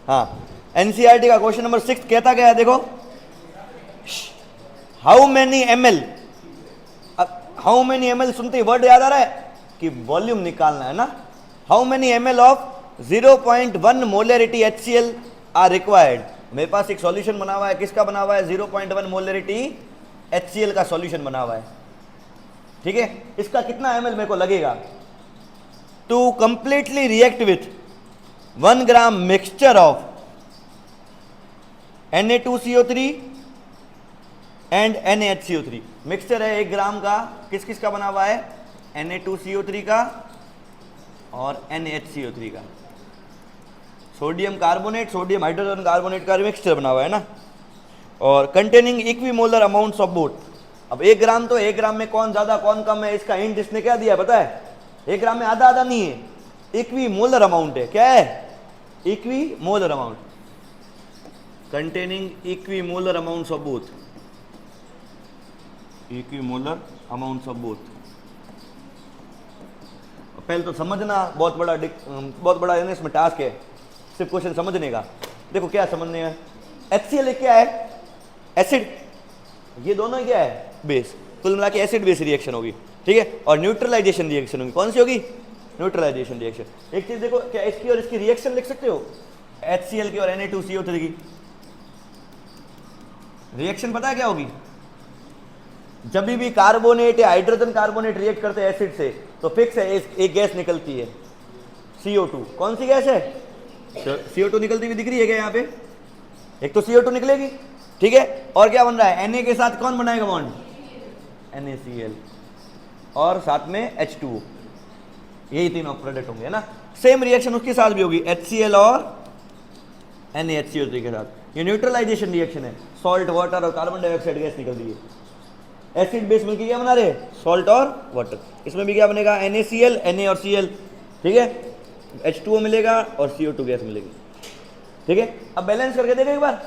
हाँ, एनसीईआरटी का question number 6 कहता क्या है, देखो, how many ml, how many ml सुनते ही वर्ड याद आ रहा है कि वॉल्यूम निकालना है ना। How many ml of 0.1 molarity HCl are required. मेरे पास एक सॉल्यूशन बना हुआ है, किसका बना हुआ है, 0.1 मोलरिटी HCl का सॉल्यूशन बना हुआ है, ठीक है। इसका कितना ml मेरे को लगेगा to completely react with 1 gram mixture of Na2CO3 and NaHCO3। Mixture है 1 ग्राम का, किस किस का बना हुआ है, Na2CO3 का और NaHCO3 का। Sodium carbonate, sodium hydrogen carbonate का मिक्सचर बना हुआ है ना, और containing equimolar amounts of both. अब 1 ग्राम तो 1 ग्राम में कौन ज्यादा कौन कम है, इसका हिंट इसने क्या दिया पता है, 1 ग्राम में आधा आधा नहीं है, इक्विमोलर अमाउंट है। क्या है, equimolar amount, containing equimolar amounts of both, equimolar amounts of both. पहले तो समझना बहुत बड़ा इसमें टास्क है, सिर्फ क्वेश्चन समझने का। देखो क्या समझने है, HCl क्या है, एसिड, ये दोनों क्या है, बेस। कुल मिला के एसिड बेस रिएक्शन होगी, ठीक है। और न्यूट्रलाइजेशन रिएक्शन होगी, कौन सी होगी, न्यूट्रलाइजेशन रिएक्शन। एक चीज देखो, क्या इसकी और इसकी रिएक्शन लिख सकते हो, HCl की और Na2CO3 की रिएक्शन पता है क्या होगी, जब भी कार्बोनेट या हाइड्रोजन कार्बोनेट रिएक्ट करते हैं एसिड से तो फिक्स है एक गैस निकलती है, CO2। कौन सी गैस है, CO2 निकलती हुई दिख रही है क्या यहाँ पे, एक तो CO2 निकलेगी, ठीक है। और क्या बन रहा है, Na के साथ कौन बनाएगा बॉन्ड, NaCl, और साथ में H2O, यही तीनों प्रोडक्ट होंगे, है ना। सेम रिएक्शन उसके साथ भी होगी, HCl और NaHCO3 के साथ। ये न्यूट्रलाइजेशन रिएक्शन है, सॉल्ट वाटर और कार्बन डाइऑक्साइड गैस निकल रही है, एसिड बेस मिलकर क्या बना रहे, सॉल्ट और वाटर। इसमें भी क्या बनेगा, NaCl, Na और Cl, ठीक है, H2O मिलेगा और CO2 गैस मिलेगी, ठीक है। अब बैलेंस करके देखो एक बार,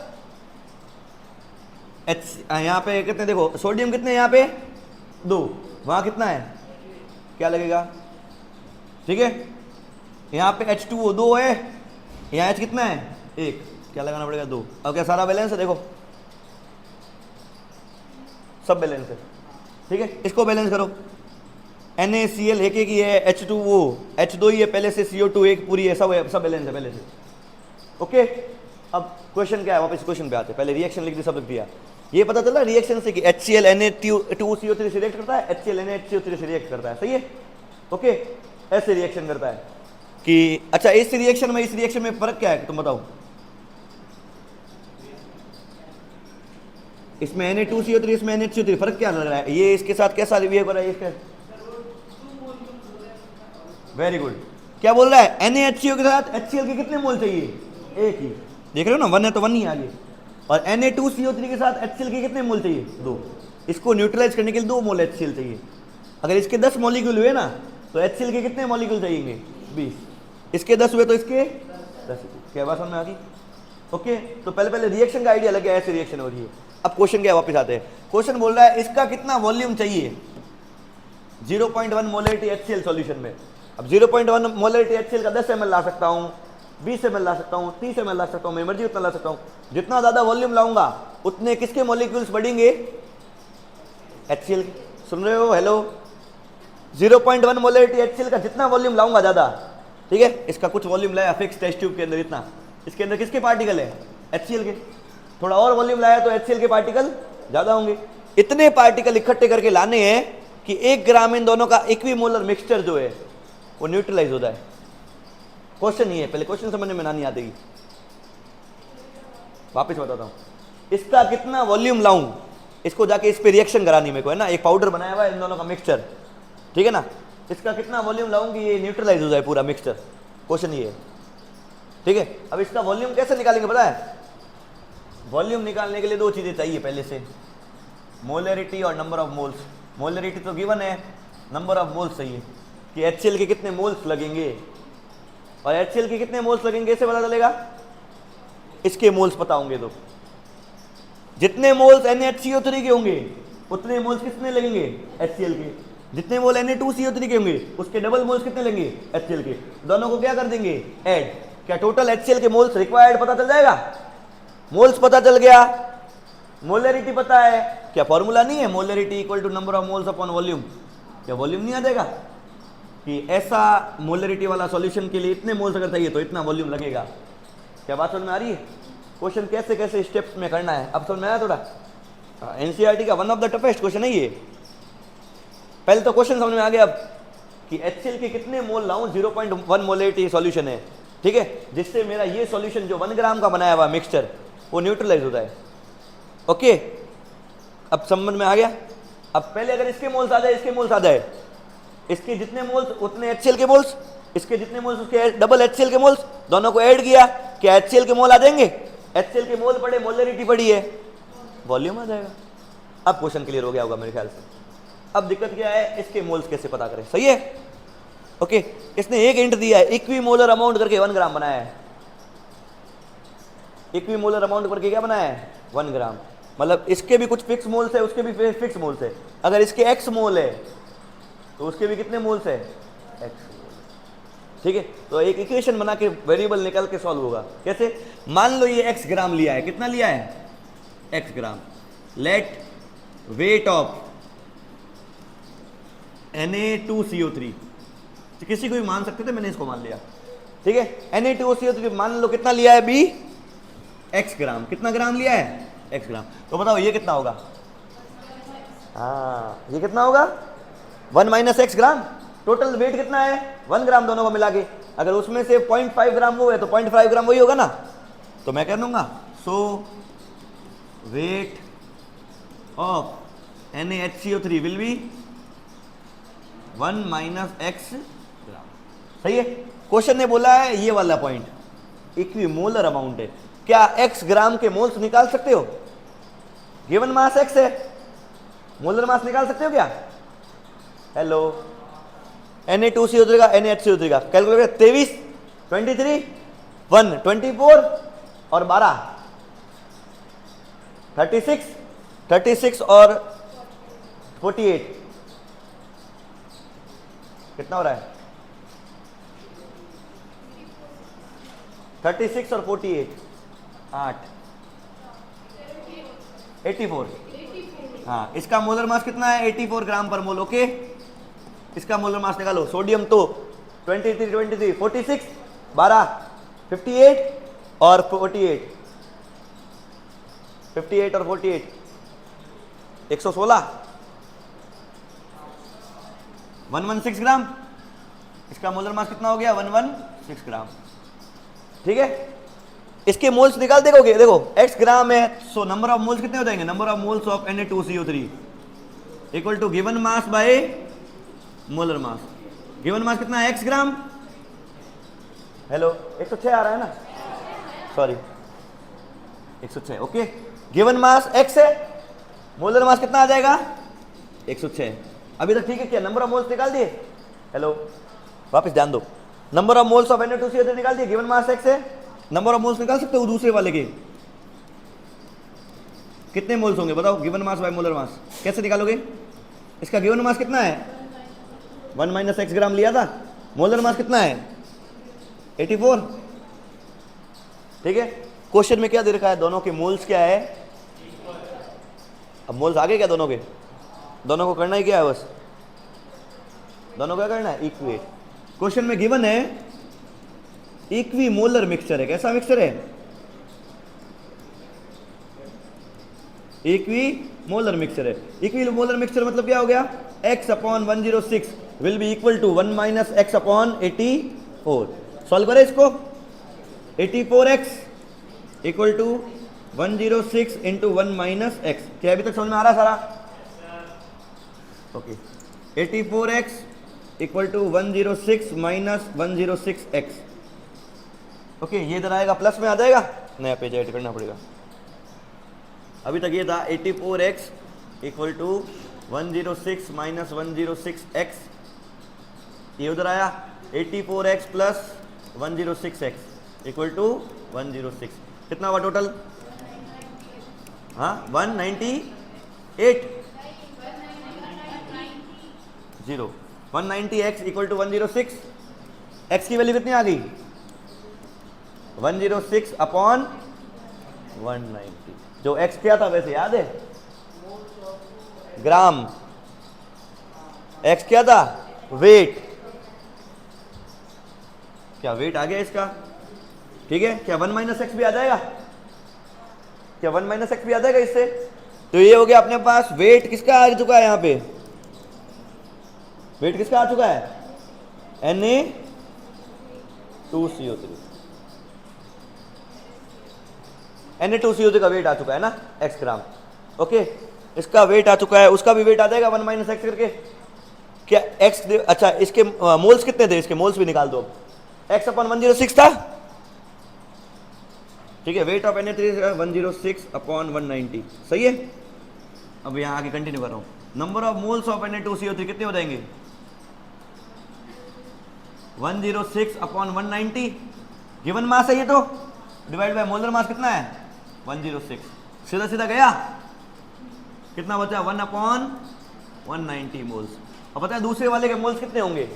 यहाँ पे कितने, देखो सोडियम कितने, यहाँ पे 2, वहाँ कितना है, क्या लगेगा, ठीक है। यहाँ पे H2O 2 है, यहाँ H कितना है, 1, क्या लगाना पड़ेगा, 2। अब क्या सारा बैलेंस है, देखो सब बैलेंस है, ठीक है। इसको बैलेंस करो, NaCl एक ही है, H2O H2 ही है पहले से, CO2 एक पूरी है, सब बैलेंस है पहले से, ओके। अब क्वेश्चन क्या है, वापस क्वेश्चन पे आते हैं, पहले रिएक्शन लिख दी, सब लिख दिया। ये पता चला रिएक्शन से कि HCl Na2CO3 से रिएक्ट करता है, HCl NaHCO3 से रिएक्ट करता है, सही है, ओके। ऐसे रिएक्शन करता है कि अच्छा, इस रिएक्शन में फर्क क्या है, तुम बताओ। इसमें Na2CO3, इसमें NaHCO3, फर्क क्या लग रहा है, ये इसके साथ कैसा बिहेव कर रहा है, इसका वेरी गुड। क्या बोल रहा है, NaHCO के साथ HCl के कितने मोल चाहिए, 1 ही, देख रहे हो ना, 1 है तो 1 ही आगे। और Na2CO3 के साथ HCl के कितने मोल चाहिए, 2। इसको न्यूट्रलाइज करने के लिए 2 मोल HCl चाहिए। अगर इसके 10 मॉलिक्यूल हुए ना तो HCl के कितने मॉलिक्यूल चाहिए, 20। इसके 10 हुए तो इसके 10। क्या बात समझ में आ गई, ओके। तो पहले रिएक्शन का आइडिया लगे, ऐसे रिएक्शन हो रही है। अब क्वेश्चन क्या है, वापस आते हैं। क्वेश्चन बोल रहा है इसका कितना वॉल्यूम चाहिए 0.1 मोलरिटी HCl सॉल्यूशन में। अब 0.1 मोलरिटी HCl का 10 ml ला सकता हूँ, 20 ml ला सकता हूँ, 30 ml ला सकता हूँ, मैं मर्जी उतना ला सकता हूँ। जितना ज्यादा वॉल्यूम लाऊंगा उतने किसके मॉलिक्यूल्स बढ़ेंगे, HCl। सुन रहे हो, हेलो। 0.1 मोलरिटी HCl का जितना वॉल्यूम लाऊंगा ज्यादा, ठीक है। इसका कुछ वॉल्यूम लाया फिक्स टेस्ट ट्यूब के अंदर, इतना, इसके अंदर किसके पार्टिकल है, HCl के। थोड़ा और वॉल्यूम लाया तो HCl के पार्टिकल ज्यादा होंगे। इतने पार्टिकल इकट्ठे करके लाने हैं कि 1 ग्राम इन दोनों का इक्विमोलर मिक्सचर जो है वो न्यूट्रलाइज हो जाए। क्वेश्चन ये है, पहले क्वेश्चन समझने में ना आती, वापस बताता हूं। इसका कितना वॉल्यूम लाऊं, इसको जाके इस पे रिएक्शन करानी मेरे को, है ना। एक पाउडर बनाया हुआ है इन दोनों का मिक्सचर, ठीक है ना। इसका कितना वॉल्यूम लाऊं कि ये न्यूट्रलाइज हो जाए पूरा मिक्सचर, क्वेश्चन ये है, ठीक है। अब इसका वॉल्यूम कैसे निकालेंगे पता है, वॉल्यूम निकालने के लिए 2 चीजें चाहिए पहले से, मोलरिटी और नंबर ऑफ मोल्स। मोलरिटी तो गिवन है, नंबर ऑफ मोल्स चाहिए कि HCl के कितने मोल्स लगेंगे, और HCl के कितने मोल्स लगेंगे कैसे पता चलेगा, इसके मोल्स पता होंगे तो। जितने मोल्स NaHCO3 के होंगे उतने मोल्स कितने लगेंगे, HCl के। जितने मोल Na2CO3 के होंगे उसके डबल मोल्स कितने लगेंगे, HCl के। दोनों को क्या कर देंगे, ऐड, क्या टोटल HCl के मोल्स रिक्वायर्ड पता चल जाएगा? मोल्स पता चल गया, मोलरिटी पता है, क्या फॉर्मूला नहीं है molarity equal to number of moles upon volume? क्या वॉल्यूम नहीं आ जाएगा कि ऐसा मोलरिटी वाला सॉल्यूशन के लिए इतने मोल्स अगर चाहिए तो इतना वॉल्यूम लगेगा? क्या बात समझ में आ रही है? क्वेश्चन कैसे कैसे स्टेप्स में करना है अब समझ में आया थोड़ा? एनसीईआरटी का one of the toughest question है ये। पहले तो क्वेश्चन समझ में आ गया अब कि HCl के कितने मोल लाऊं, 0.1 मोलरिटी सॉल्यूशन है, ठीक है, जिससे मेरा ये सॉल्यूशन जो 1 ग्राम का बनाया हुआ मिक्सचर वो न्यूट्रलाइज होता है। ओके, अब समझ में आ गया। अब पहले अगर इसके मोल्स आ जाए, इसके मोल्स आ जाए, इसके जितने मोल्स उतने HCl के मोल्स, इसके जितने मोल्स उसके डबल HCl के मोल्स, दोनों को ऐड किया, क्या HCl के मोल आ जाएंगे? HCl के मोल पड़े, मोलरिटी पड़ी है, वॉल्यूम आ जाएगा। अब क्वेश्चन क्लियर हो गया होगा मेरे ख्याल से। अब दिक्कत क्या है, इसके मोल्स कैसे पता करें? सही है, ओके। इसने एक हिंट दिया है, इक्विमोलर अमाउंट करके 1 ग्राम बनाया है। इक्विमोलर अमाउंट करके क्या बनाया है? 1 ग्राम। मतलब इसके भी कुछ फिक्स मोल्स है, उसके भी फिक्स मोल्स है। अगर इसके x मोल है तो उसके भी कितने मोल्स है? x मोल, ठीक है। तो एक इक्वेशन बना के वेरिएबल निकाल के सॉल्व होगा। कैसे? मान लो ये x ग्राम लिया है, कितना लिया है? x ग्राम। लेट वेट ऑफ Na2CO3, तो किसी को भी मान सकते थे, मैंने इसको मान लिया, ठीक है। Na2CO3 मान लो कितना लिया है b? x ग्राम। कितना ग्राम लिया है? x ग्राम। तो बताओ ये कितना होगा? हाँ, ये कितना होगा? 1 माइनस x ग्राम। टोटल वेट कितना है? 1 ग्राम दोनों को मिला के। अगर उसमें से 0.5 ग्राम वो है तो 0.5 ग्राम वही होगा ना। तो मैं कह दूंगा so weight of NaHCO3 will be 1 minus x ग्राम। सही है। क्वेश्चन ने बोला है ये वाला पॉइंट इक्विमोलर अमाउंट है। क्या x ग्राम के मोल्स निकाल सकते हो? गिवन मास x है, मोलर मास निकाल सकते हो क्या? हेलो, Na2CO3 का NaHCO3 का कैलकुलेट 23, 23, 1, 24 और 12, 36, 36 और 48 कितना हो रहा है? 36 और 48 8, 84। हाँ, इसका मोलर मास कितना है? 84 ग्राम पर मोल। ओके, इसका मोलर मास निकालो। सोडियम तो 23, 23, 46, 12, 58 और 48, 58 और 48 116, 116 ग्राम। इसका मोलर मास कितना हो गया? 116 ग्राम, ठीक है। इसके मोल्स निकाल देखोगे, देखो x ग्राम है, सो नंबर ऑफ मोल्स कितने हो जाएंगे? Number of moles of Na2CO3 equal to given mass by molar mass. Given mass कितना है? x ग्राम। हेलो, 106 आ रहा है ना, sorry 106। Okay, given mass x है, मोलर मास कितना आ जाएगा? 106। अभी तक ठीक है क्या? नंबर ऑफ मोल्स निकाल दिए? हेलो, वापस ध्यान दो। Number of moles of Na2CO3 निकाल दिए, गिवन मास x है। नंबर ऑफ मोल्स निकाल सकते हो दूसरे वाले के? कितने मोल्स होंगे बताओ? गिवन मास बाय मोलर मास कैसे निकालोगे? इसका गिवन मास कितना है? 1 माइनस x ग्राम लिया था। मोलर मास कितना है? 84, ठीक है। क्वेश्चन में क्या दे रखा है? दोनों के मोल्स क्या है? अब मोल्स आगे क्या दोनों के? दोनों को करना ही क्या है? बस दोनों को क्या करना है? इक्वेट। क्वेश्चन में गिवन है इक्विमोलर मिक्सचर है। कैसा मिक्सचर है? इक्विमोलर मिक्सचर है। इक्विमोलर मिक्सचर मतलब क्या हो गया? x upon 106 will be equal to 1 minus x upon 84। Solve करें इसको। 84x equal to 106 into 1 minus x। क्या अभी तक समझ में आ रहा है सारा? Okay, 84x equal to 106 minus 106x। Okay, ये इधर आएगा, प्लस में आ जाएगा, नया पेज ऐड करना पड़ेगा। अभी तक ये था 84x equal to 106 minus 106x। ये उधर आया 84x plus 106x equal to 106। कितना हुआ टोटल? हाँ, 198 0 190x इक्वल टू 106। x की वैल्यू कितनी आ गई? 106 अपॉन 190। जो x क्या था वैसे याद है? ग्राम। x क्या था? वेट। क्या वेट आ गया इसका? ठीक है, क्या 1 माइनस एक्स भी आ जाएगा? क्या 1 माइनस एक्स भी आ जाएगा इससे? तो ये हो गया अपने पास वेट किसका आ चुका है यहां पे? वेट किसका आ चुका है? Na2CO3। Na2CO3 का वेट आ चुका है ना, x ग्राम। ओके, इसका वेट आ चुका है, उसका भी वेट आ जाएगा 1 माइनस एक्स करके। क्या x अच्छा इसके मोल्स कितने थे? इसके मोल्स भी निकाल दो। x अपॉन 106 था, ठीक है। वेट ऑफ Na3 106 अपॉन 190, सही है। अब यहां आगे कंटिन्यू कर रहा हूं। Number of moles of Na2CO3 कितने हो जाएंगे? 106 अपॉन 190। गिवन मास है ये, तो डिवाइड बाय मोलर मास कितना है? 106। सीधा सीधा गया, कितना बचा? 1 अपॉन 190 मोल्स। अब पता है दूसरे वाले के मोल्स कितने होंगे?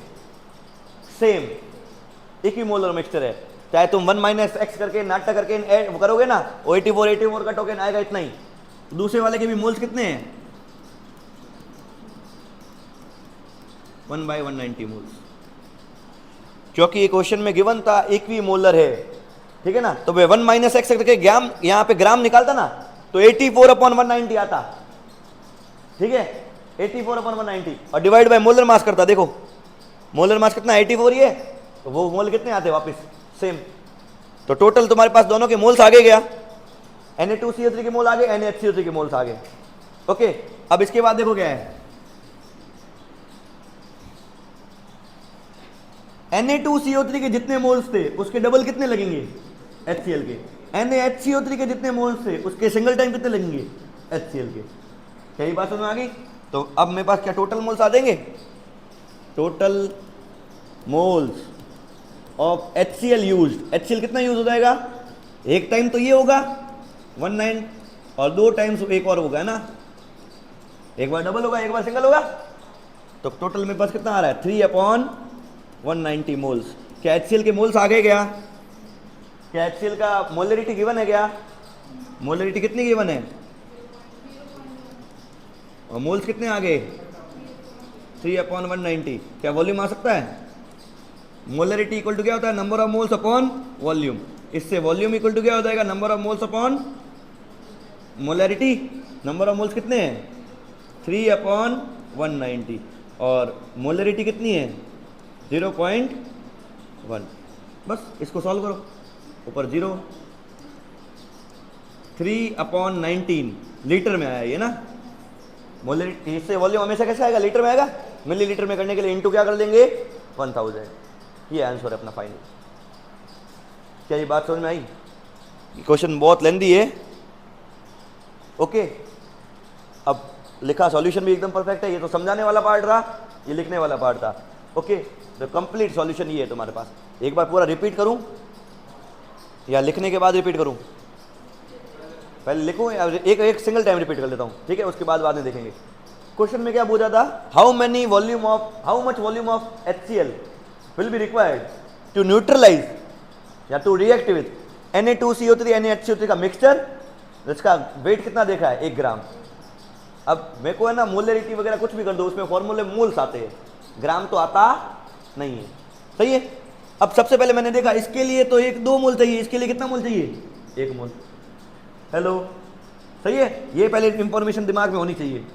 सेम, एक ही मोलर मिक्सचर है। चाहे तुम 1 माइनस एक्स करके नाटक करके ऐड करोगे ना, 84 का टोकन आएगा इतना ही। दूसरे वाले के भी मोल्स कितने हैं? 1/190 मोल्स। क्योंकि ये क्वेश्चन में गिवन था इक्वी मोलर है, ठीक है ना। तो वे 1 माइनस एक्स करके ग्राम, यहाँ पे ग्राम निकालता ना, तो 84 अपॉन 190 आता, ठीक है। 84 अपॉन 190 और डिवाइड बाय मोलर मास करता। देखो मोलर मास कितना? 84 ही है, तो वो मोल कितने आते वापस? सेम। तो टोटल तुम्हारे पास दोनों के मोल्स आगे गया। Na2CO3 के मोल आगे, NaHCO3 के मोल्स आगे। ओके, अब इसके बाद देखो क्या है। Na2CO3 के जितने मोल्स थे उसके डबल कितने लगेंगे? HCl के। NaHCO3 के जितने मोल्स थे उसके सिंगल टाइम कितने लगेंगे? HCl के। क्या ये बात समझ में आ गई? तो अब मेरे पास क्या टोटल मोल्स आ देंगे? Total moles of HCl used. HCl कितना यूज हो जाएगा? एक टाइम तो ये होगा 19 और 2 टाइम्स एक और होगा ना, एक बार डबल होगा एक बार सिंगल होगा। तो टोटल मेरे पास कितना आ रहा है? 3 अपॉन 190 मोल्स। क्या HCl के मोल्स आगे गया? क्या HCl का मोलरिटी गिवन है क्या? मोलरिटी कितनी गिवन है? और मोल्स कितने आगे? 3 अपॉन 190। क्या वॉल्यूम आ सकता है? मोलरिटी इक्वल टू क्या होता है? Number of moles upon volume. इससे वॉल्यूम इक्वल टू क्या हो जाएगा? Number of moles upon molarity. Number of moles कितने हैं? 3 अपॉन 190 और मोलरिटी कितनी है? 0.1। बस इसको सॉल्व करो। ऊपर 0, 3 अपॉन 19 लीटर में आया ये ना। मोलरिटी, इससे वॉल्यूम हमेशा कैसे आएगा? लीटर में आएगा। मिलीलीटर में करने के लिए इनटू क्या कर देंगे? 1000। ये आंसर है अपना फाइनल। क्या ये बात समझ में आई? क्वेश्चन बहुत लेंदी है। ओके, अब लिखा सॉल्यूशन भी एकदम परफेक्ट है। ये तो समझाने वाला पार्ट रहा, ये लिखने वाला पार्ट था। ओके, तो कंप्लीट सॉल्यूशन ये है तुम्हारे पास। एक बार पूरा रिपीट करूं या लिखने के बाद रिपीट करूं? पहले लिखूं या एक सिंगल टाइम रिपीट कर लेता हूं, ठीक है। उसके बाद में देखेंगे। क्वेश्चन में क्या पूछा था? How much volume of HCl will be required to neutralise या to react with Na2CO3 NaHCO3 का मिक्सचर, जिसका वेट कितना देखा है? 1 ग्राम। अब मेरे को है ना मोलरिटी वगैरह कुछ भी कर दो, उसमें फॉर्मूले मोल्स आते हैं, ग्राम तो आता नहीं है, सही है। अब सबसे पहले मैंने देखा इसके लिए तो 1-2 मोल चाहिए, इसके लिए कितना मोल चाहिए? 1 मोल। हेलो, सही है। ये पहले इंफॉर्मेशन दिमाग में होनी चाहिए।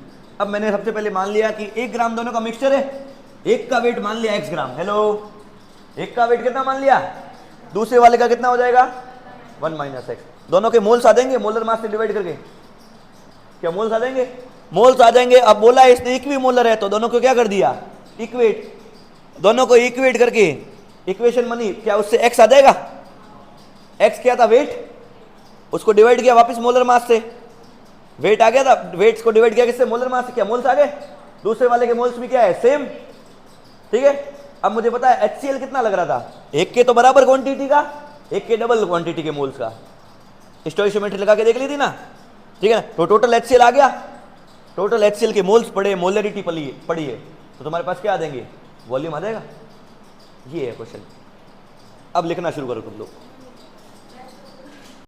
अब मैंने सबसे पहले मान लिया कि 1 ग्राम दोनों का मिक्सचर है, एक का वेट मान लिया x ग्राम। हेलो, एक का वेट कितना मान लिया? दूसरे वाले का कितना हो जाएगा? 1 माइनस एक्स। दोनों के मोल्स आ देंगे मोलर मास से डिवाइड करके। क्या मोल्स आ जाएंगे? मोल्स आ जाएंगे। अब बोला इसने इक्वी मोलर है तो दोनों को क्या कर दिया? इक्वेट। दोनों को इक्वेट करके इक्वेशन बनी, क्या उससे x आ जाएगा? x क्या था? वेट। उसको डिवाइड किया वापस मोलर मास से, वेट आ गया था। वेट्स को डिवाइड किया किससे? मोलर मास से। क्या मोल्स आ गए? दूसरे वाले के मोल्स भी क्या है? सेम, ठीक है। अब मुझे पता है HCl कितना लग रहा था? 1 के तो बराबर क्वांटिटी का, 1 के डबल क्वांटिटी के मोल्स का। स्टोइशियोमेट्री लगा के देख ली थी ना, ठीक है ना। तो टोटल HCl आ गया। टोटल HCl के मोल्स पड़े, मोलरिटी पड़ी है, तो तुम्हारे पास क्या आ देंगे? वॉल्यूम आ जाएगा। ये है क्वेश्चन। अब लिखना शुरू करो तुम लोग।